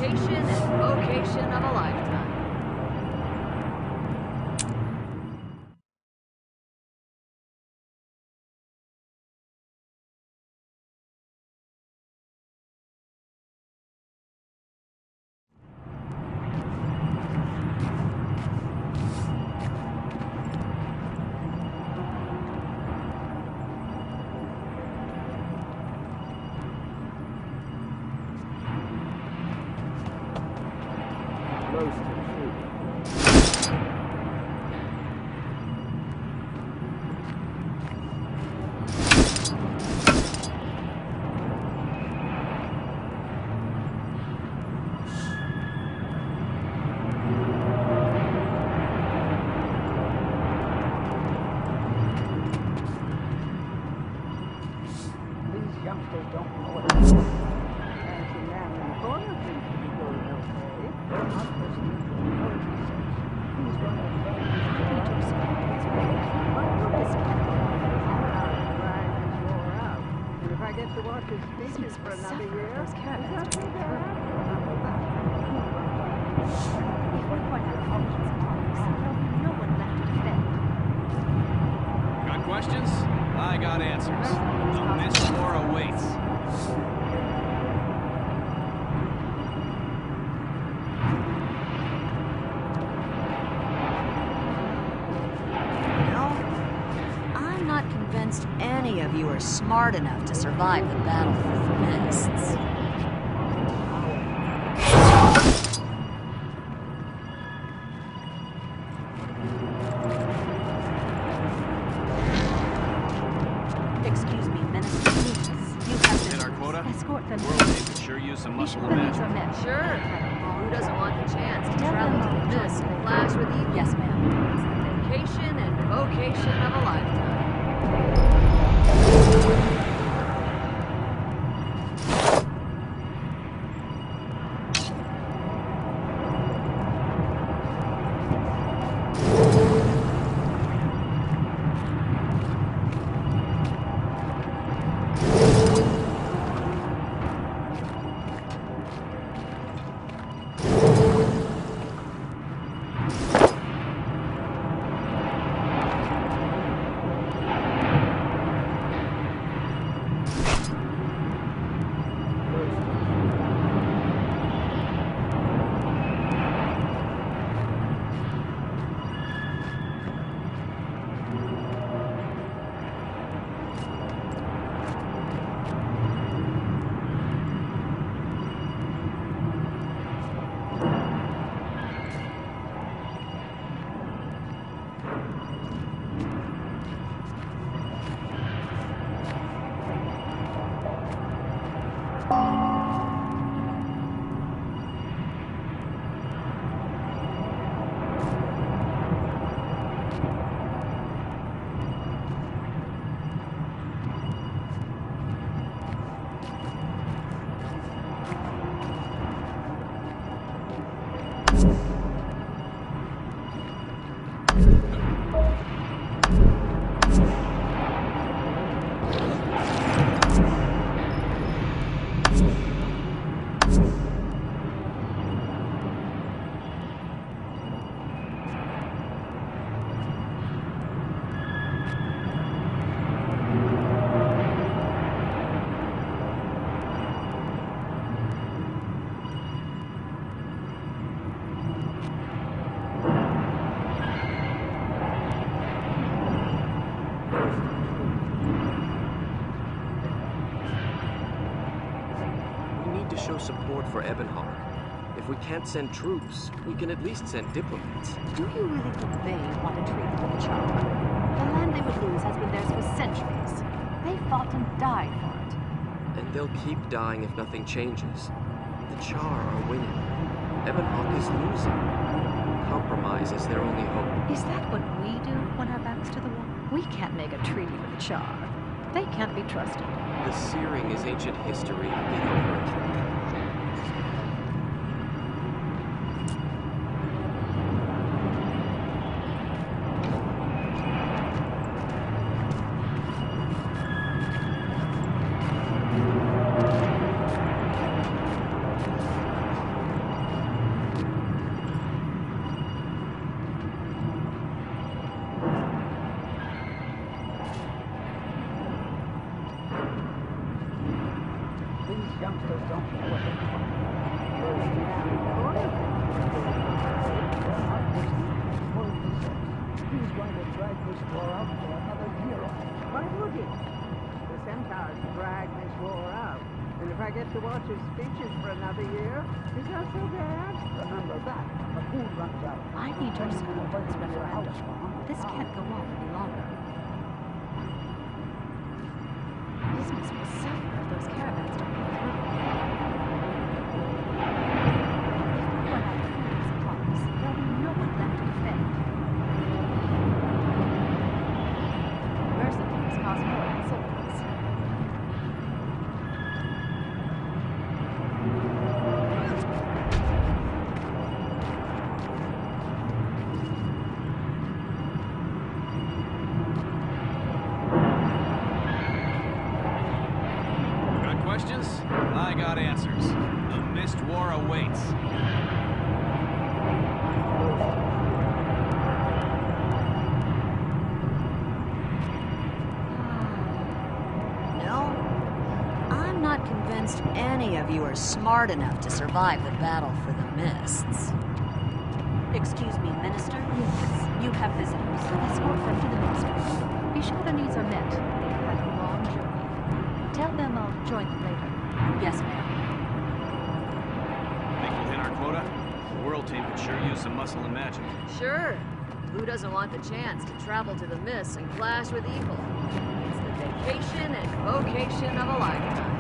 Vacation and vocation of a lifetime. Got questions? I got answers. The Miss War awaits. I'm not convinced any of you are smart enough to survive the battle with mists. Excuse me, Minister. You have Hit our quota? escort them. World Aid could sure use some muscle and magic. Sure. Who doesn't want the chance to travel to the mist and clash with you? Yes, ma'am. It's the vacation and vocation of a lifetime. Show support for Ebenhard. If we can't send troops, we can at least send diplomats. Do you really think they want to treat with the Char? The land they would lose has been theirs for centuries. They fought and died for it. And they'll keep dying if nothing changes. The Char are winning. Ebenhard is losing. Compromise is their only hope. Is that what we do when our back's to the wall? We can't make a treaty with the Char. They can't be trusted. The searing is ancient history. Get over it. have to watch his speeches for another year. Is that so bad? Remember that. The food runs out. I need your support on this referendum. This can't go on any longer. Business will suffer if those caravans don't go through. If we run out of food and supplies, there'll be no one left to defend. Mercenaries cost more than soldiers. Got questions? I got answers. The Mist War awaits. No, I'm not convinced any of you are smart enough to survive the battle for the Mists. Excuse me, Minister? Yes. You have visitors. Escort them to the Ministry. Be sure their needs are met. They've had a long journey. Tell them I'll join them later. Yes, ma'am. Think we'll hit our quota? The World Team could sure use some muscle and magic. Sure. Who doesn't want the chance to travel to the Mists and clash with evil? It's the vacation and vocation of a lifetime.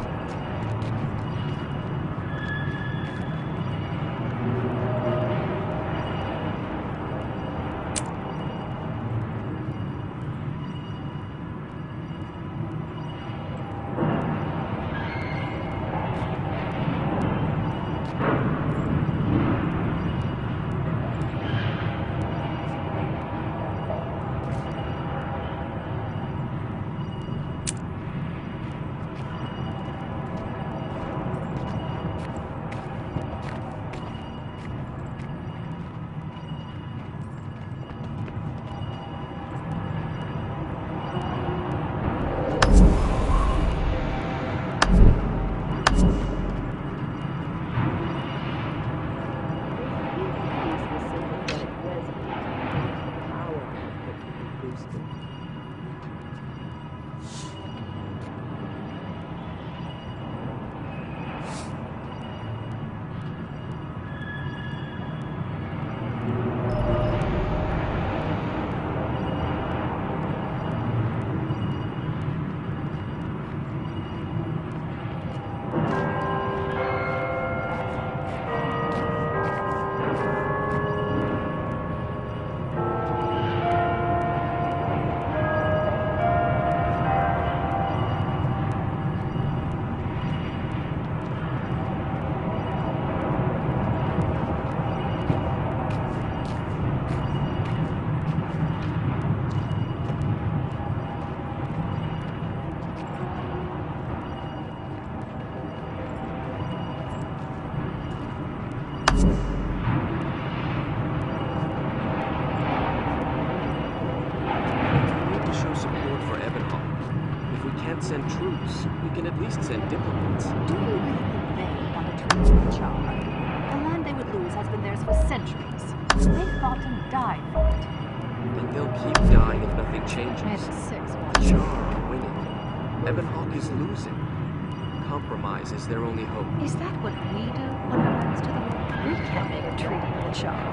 Send troops. We can at least send diplomats. Do you really think they want to treat the Char? The land they would lose has been theirs for centuries. They fought and died for it. And they'll keep dying if nothing changes. May the six The watch. Char are winning. Ebonhawk is losing. Compromise is their only hope. Is that what we do when it comes to the war? We can't make a treaty with the Char.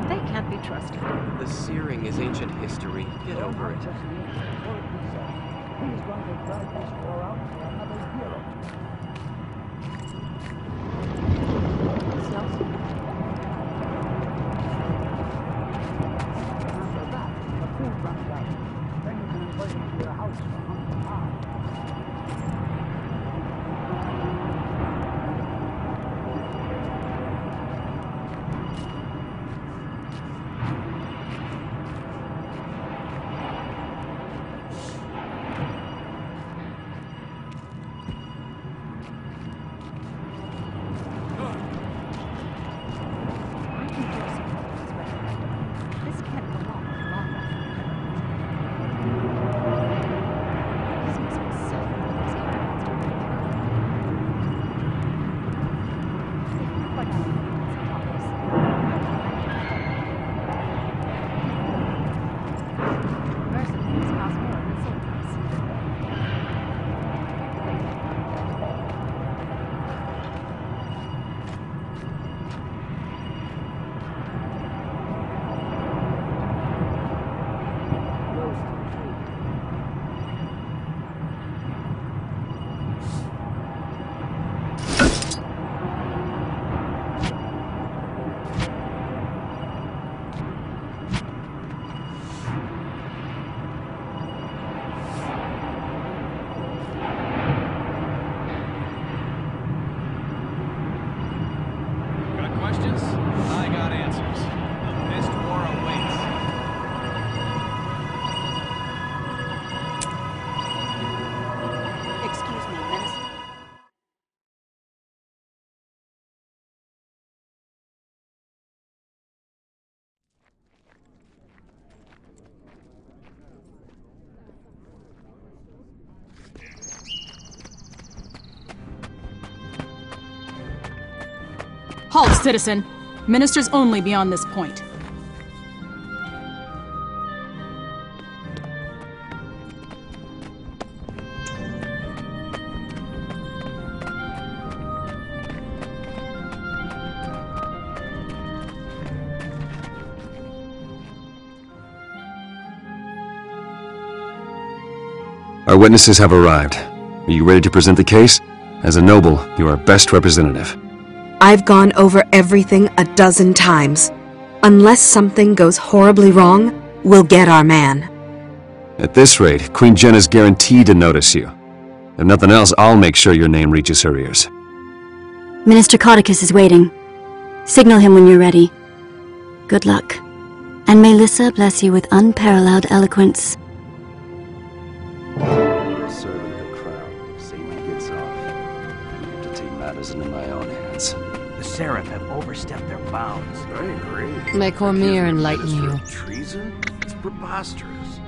They can't be trusted. The searing is ancient history. Get over it. He's going to drag this war out for another year or two. After that, the food runs out. Then you can invite him to your house for hunting hard. questions? I got answers. The Mist War awaits. Excuse me, Minister. Halt, citizen! Ministers only beyond this point. Our witnesses have arrived. Are you ready to present the case? As a noble, you are our best representative. I've gone over everything a dozen times. Unless something goes horribly wrong, we'll get our man. At this rate, Queen Jenna's guaranteed to notice you. If nothing else, I'll make sure your name reaches her ears. Minister Codicus is waiting. Signal him when you're ready. Good luck. And may Lissa bless you with unparalleled eloquence. Serving the crown, Seaman gets off. I have to take matters into my own hands. The Seraph have overstepped their bounds. I agree. May Cormier enlighten you. Treason? It's preposterous.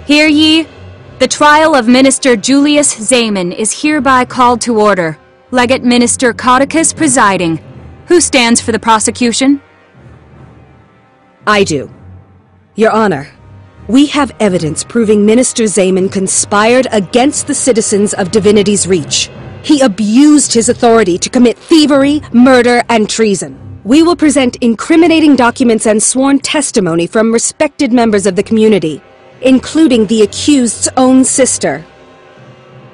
Hear ye? The trial of Minister Julius Zeman is hereby called to order. Legate Minister Codicus presiding. Who stands for the prosecution? I do. Your Honor, we have evidence proving Minister Zeman conspired against the citizens of Divinity's Reach. He abused his authority to commit thievery, murder, and treason. We will present incriminating documents and sworn testimony from respected members of the community, including the accused's own sister.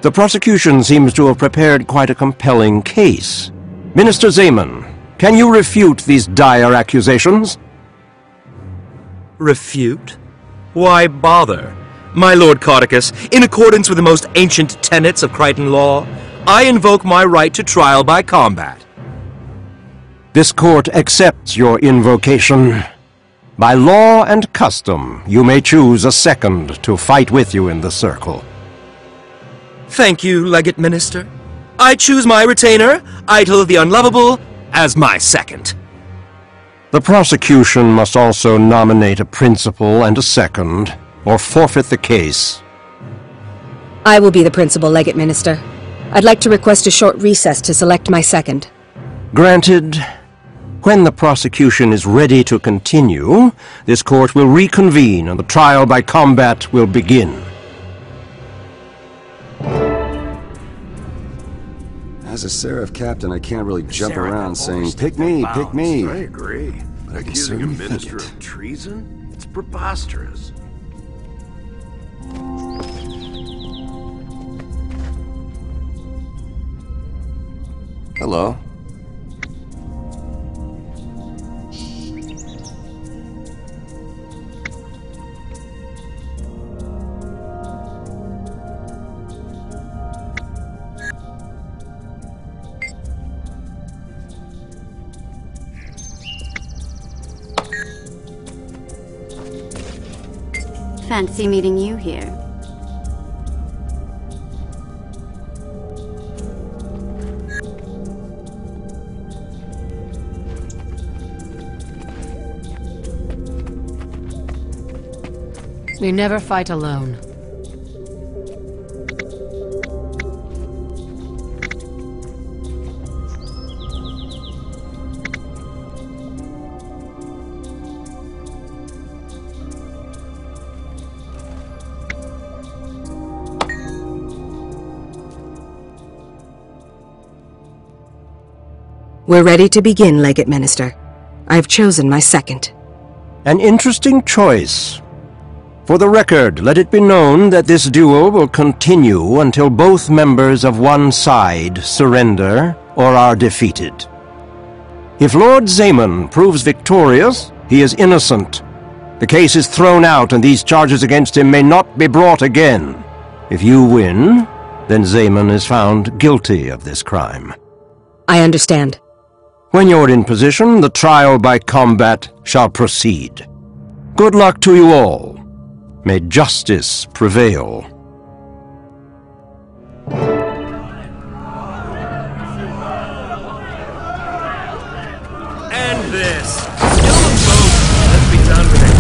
The prosecution seems to have prepared quite a compelling case. Minister Zeman, can you refute these dire accusations? Refute? Why bother? My Lord Codicus, in accordance with the most ancient tenets of Crichton law, I invoke my right to trial by combat. This court accepts your invocation. By law and custom, you may choose a second to fight with you in the circle. Thank you, Legate Minister. I choose my retainer, Idol of the Unlovable, as my second. The prosecution must also nominate a principal and a second, or forfeit the case. I will be the principal, Legate Minister. I'd like to request a short recess to select my second. Granted. When the prosecution is ready to continue, this court will reconvene and the trial by combat will begin. As a Seraph captain, I can't really jump around saying, pick me, pick me. I agree. But I can Accusing a certainly think minister it. of treason? It's preposterous. Hello. Fancy meeting you here. We never fight alone. We're ready to begin, Legate Minister. I've chosen my second. An interesting choice. For the record, let it be known that this duel will continue until both members of one side surrender or are defeated. If Lord Zeman proves victorious, he is innocent. The case is thrown out and these charges against him may not be brought again. If you win, then Zaman is found guilty of this crime. I understand. When you're in position, the trial by combat shall proceed. Good luck to you all. May justice prevail. And this. Kill them both. Let's be done with it.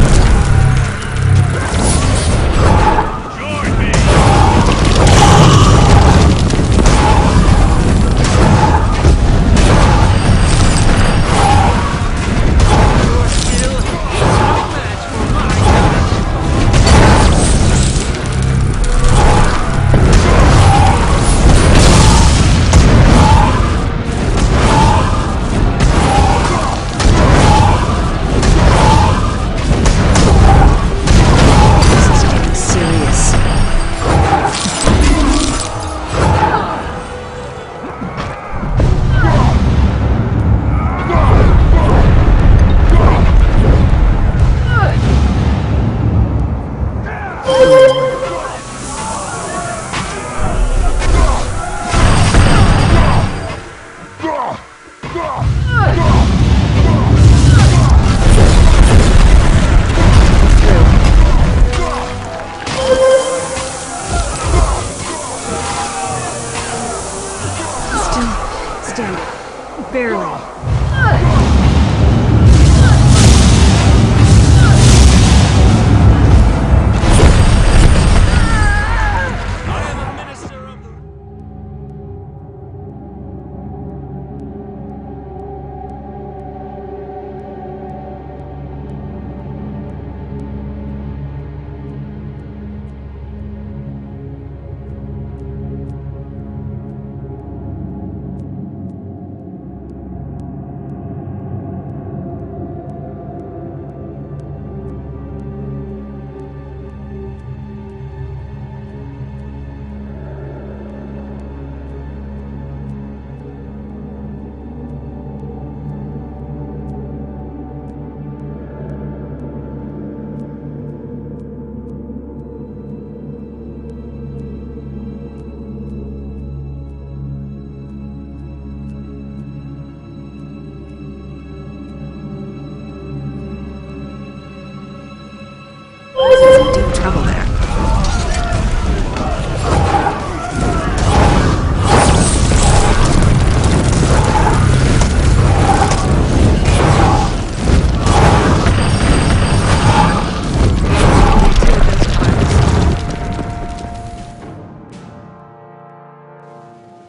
Trouble there.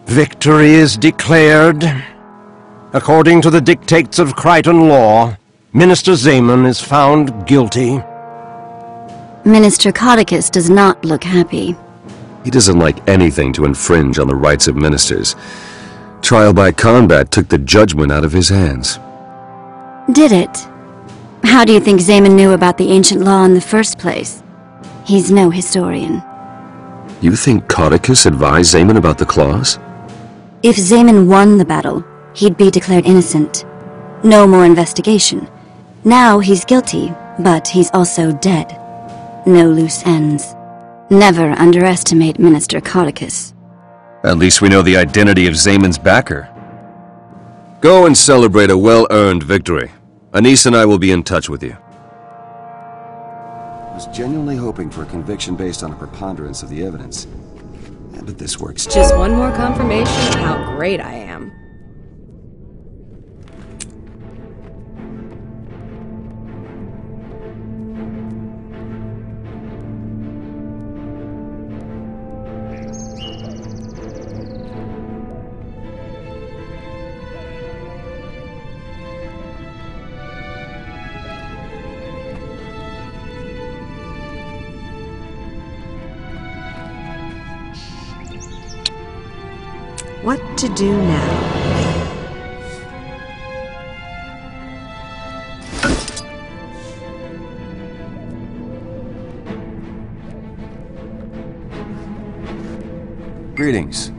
Victory is declared. According to the dictates of Crichton law, Minister Zaman is found guilty. Minister Codicus does not look happy. He doesn't like anything to infringe on the rights of ministers. Trial by combat took the judgment out of his hands. Did it? How do you think Zaman knew about the ancient law in the first place? He's no historian. You think Codicus advised Zaman about the clause? If Zaman won the battle, he'd be declared innocent. No more investigation. Now he's guilty, but he's also dead. No loose ends. Never underestimate Minister Codicus. At least we know the identity of Zaman's backer. Go and celebrate a well-earned victory. Anise and I will be in touch with you. I was genuinely hoping for a conviction based on a preponderance of the evidence. Yeah, but this works. Just one more confirmation of how great I am. What to do now? Greetings.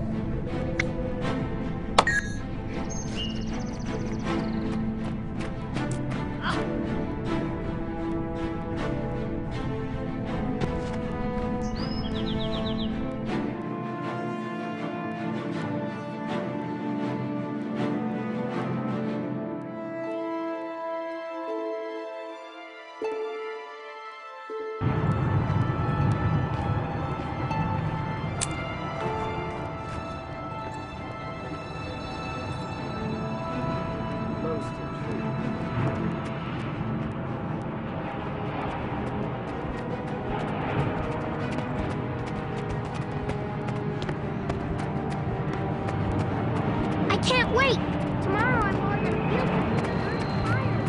Wait! Tomorrow I'm going on a field trip to the Earth Fire.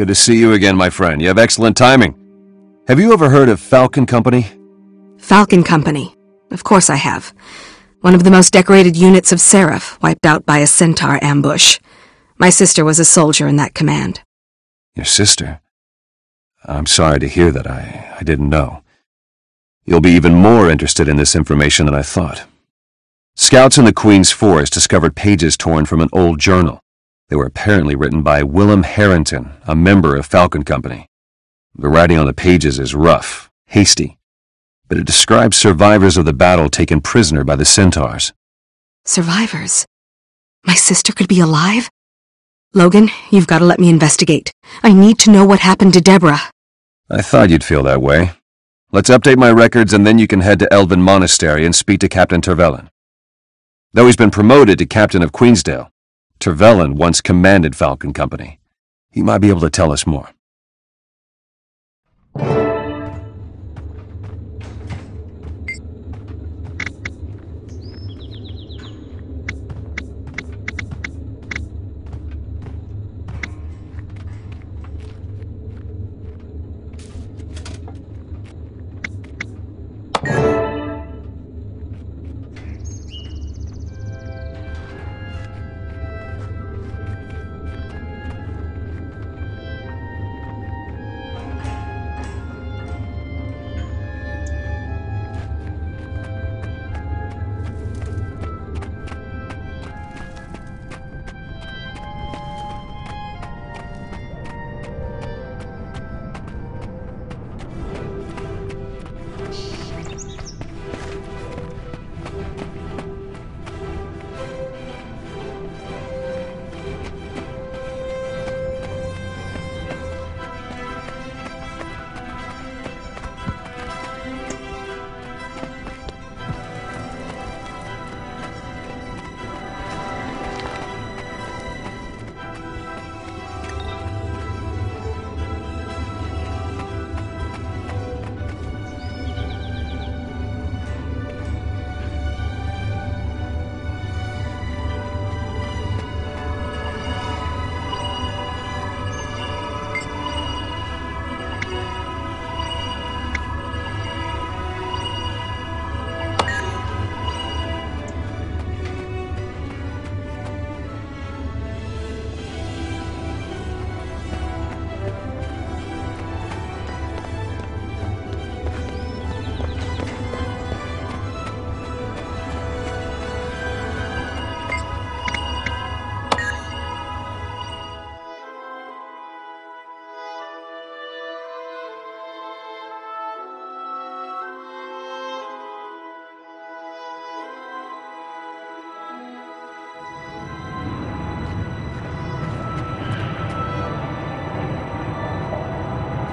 Good to see you again, my friend. You have excellent timing. Have you ever heard of Falcon Company? Falcon Company. Of course I have. One of the most decorated units of Seraph, wiped out by a centaur ambush. My sister was a soldier in that command. Your sister? I'm sorry to hear that. I didn't know. You'll be even more interested in this information than I thought. Scouts in the Queen's Forest discovered pages torn from an old journal. They were apparently written by Willem Harrington, a member of Falcon Company. The writing on the pages is rough, hasty, but it describes survivors of the battle taken prisoner by the centaurs. Survivors? My sister could be alive? Logan, you've got to let me investigate. I need to know what happened to Deborah. I thought you'd feel that way. Let's update my records and then you can head to Elven Monastery and speak to Captain Tervellen. Though he's been promoted to Captain of Queensdale, Tervellen once commanded Falcon Company. He might be able to tell us more.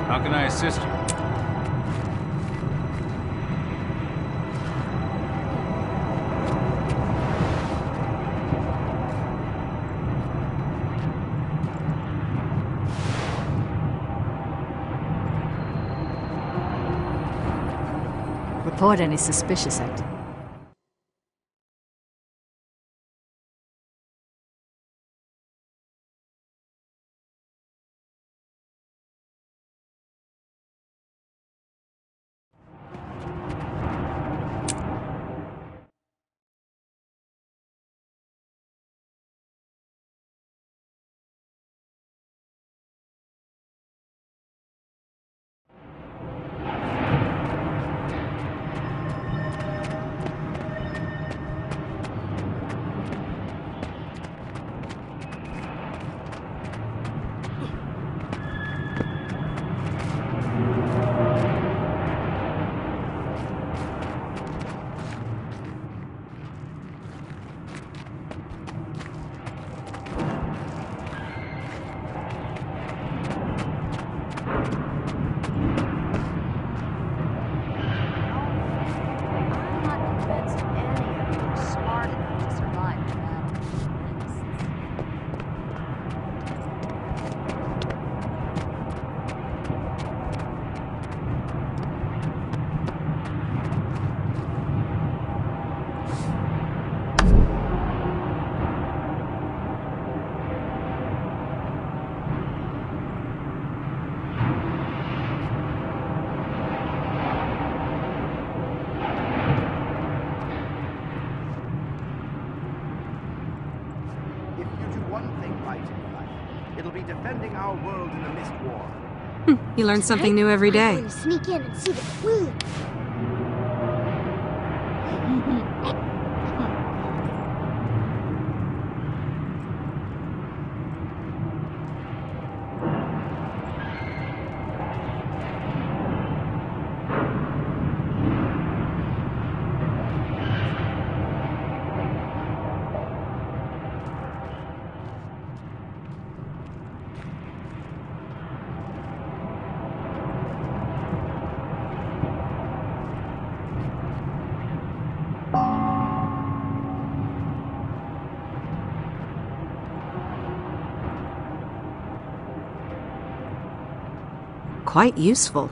How can I assist you? Report any suspicious activity. one thing right in life. It'll be defending our world in the Mist War. You learn something new every I'm day. going to sneak in and see the Queen. Quite useful.